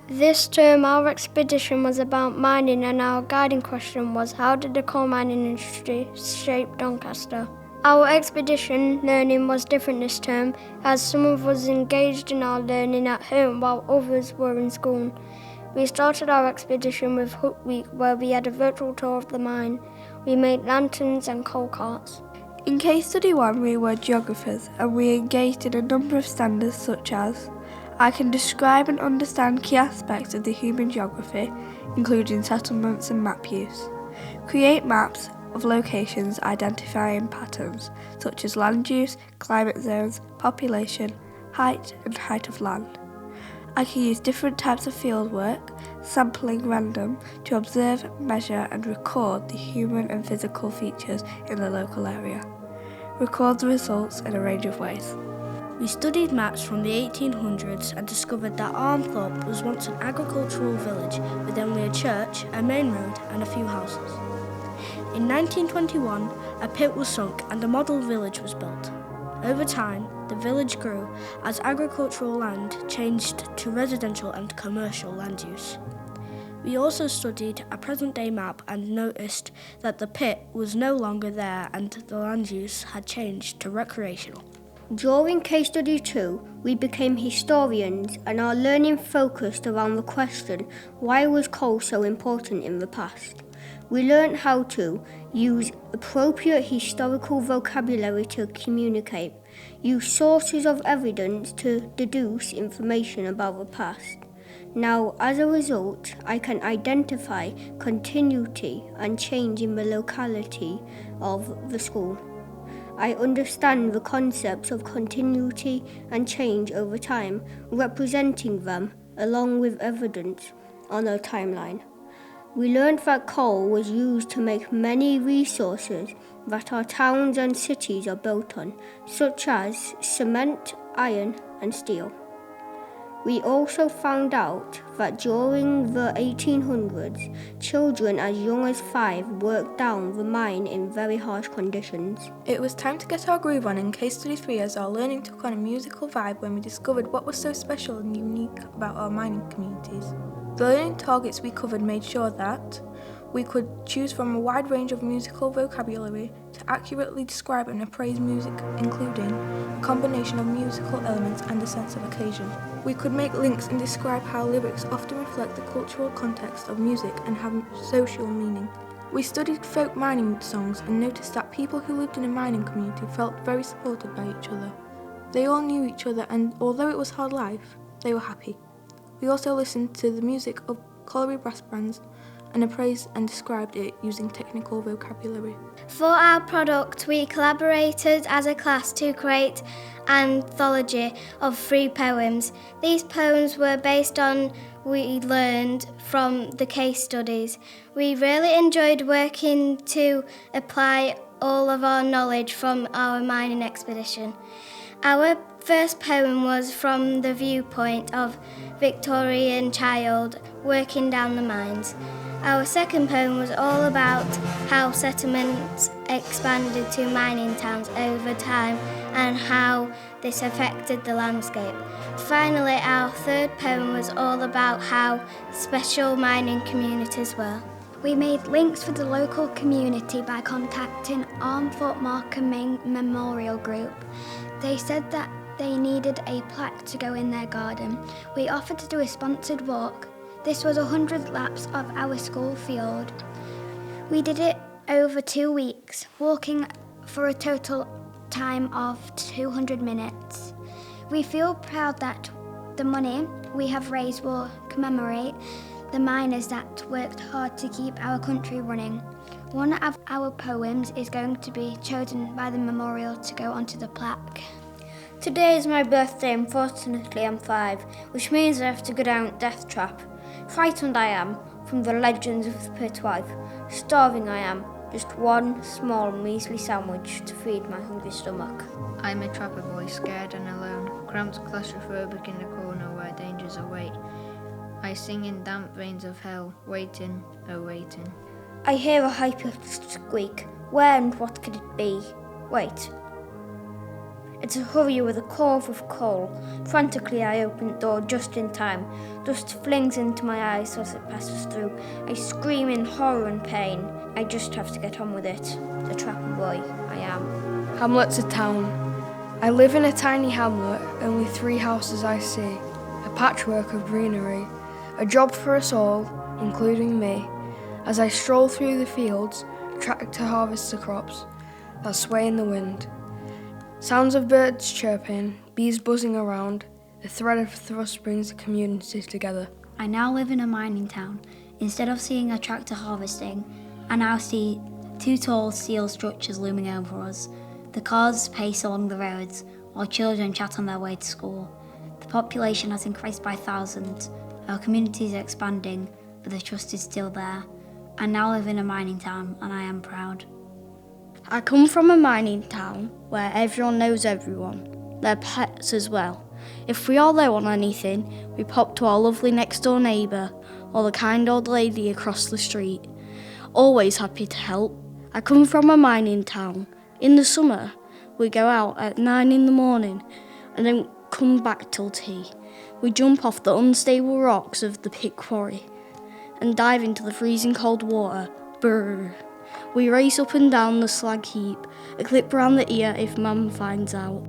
This term our expedition was about mining, and our guiding question was, how did the coal mining industry shape Doncaster? Our expedition learning was different this term, as some of us engaged in our learning at home while others were in school. We started our expedition with Hut Week, where we had a virtual tour of the mine. We made lanterns and coal carts. In Case Study 1 we were geographers, and we engaged in a number of standards such as I can describe and understand key aspects of the human geography, including settlements and map use. Create maps of locations identifying patterns such as land use, climate zones, population, height and height of land. I can use different types of field work, sampling random, to observe, measure and record the human and physical features in the local area. Record the results in a range of ways. We studied maps from the 1800s and discovered that Armthorpe was once an agricultural village with only a church, a main road and a few houses. In 1921, a pit was sunk and a model village was built. Over time, the village grew as agricultural land changed to residential and commercial land use. We also studied a present-day map and noticed that the pit was no longer there and the land use had changed to recreational. During Case Study 2, we became historians, and our learning focused around the question, why was coal so important in the past? We learned how to use appropriate historical vocabulary to communicate, use sources of evidence to deduce information about the past. Now, as a result, I can identify continuity and change in the locality of the school. I understand the concepts of continuity and change over time, representing them along with evidence on a timeline. We learned that coal was used to make many resources that our towns and cities are built on, such as cement, iron, and steel. We also found out that during the 1800s, children as young as 5 worked down the mine in very harsh conditions. It was time to get our groove on in Case Study 3 as our learning took on a musical vibe when we discovered what was so special and unique about our mining communities. The learning targets we covered made sure that we could choose from a wide range of musical vocabulary to accurately describe and appraise music, including a combination of musical elements and a sense of occasion. We could make links and describe how lyrics often reflect the cultural context of music and have social meaning. We studied folk mining songs and noticed that people who lived in a mining community felt very supported by each other. They all knew each other, and although it was hard life, they were happy. We also listened to the music of colliery brass bands and appraised and described it using technical vocabulary. For our product, we collaborated as a class to create an anthology of 3 poems. These poems were based on we learned from the case studies. We really enjoyed working to apply all of our knowledge from our mining expedition. Our first poem was from the viewpoint of Victorian child working down the mines. Our second poem was all about how settlements expanded to mining towns over time and how this affected the landscape. Finally, our third poem was all about how special mining communities were. We made links for the local community by contacting Armthorpe Markham Memorial Group. They said that they needed a plaque to go in their garden. We offered to do a sponsored walk. This was 100 laps of our school field. We did it over 2 weeks, walking for a total time of 200 minutes. We feel proud that the money we have raised will commemorate the miners that worked hard to keep our country running. One of our poems is going to be chosen by the memorial to go onto the plaque. Today is my birthday, unfortunately I'm 5, which means I have to go down Death Trap. Frightened I am, from the legends of the pit wife. Starving I am, just one small measly sandwich to feed my hungry stomach. I'm a trapper boy, scared and alone, cramped claustrophobic in the corner where dangers await. I sing in damp veins of hell, waiting, oh waiting. I hear a high-pitched squeak. Where and what could it be? Wait. It's a hurry with a cove of coal. Frantically I open the door just in time. Dust flings into my eyes as it passes through. I scream in horror and pain. I just have to get on with it. The trappy boy I am. Hamlet's a town. I live in a tiny hamlet, only 3 houses I see. A patchwork of greenery. A job for us all, including me. As I stroll through the fields, tractor harvests the crops that sway in the wind. Sounds of birds chirping, bees buzzing around, a thread of thrust brings the community together. I now live in a mining town. Instead of seeing a tractor harvesting, I now see 2 tall steel structures looming over us. The cars pace along the roads, while children chat on their way to school. The population has increased by thousands. Our community is expanding, but the trust is still there. I now live in a mining town, and I am proud. I come from a mining town where everyone knows everyone, their pets as well. If we all owe on anything, we pop to our lovely next door neighbour or the kind old lady across the street. Always happy to help. I come from a mining town. In the summer, we go out at 9 in the morning and don't come back till tea. We jump off the unstable rocks of the pit quarry and dive into the freezing cold water. Brrr. We race up and down the slag heap, a clip round the ear if Mum finds out.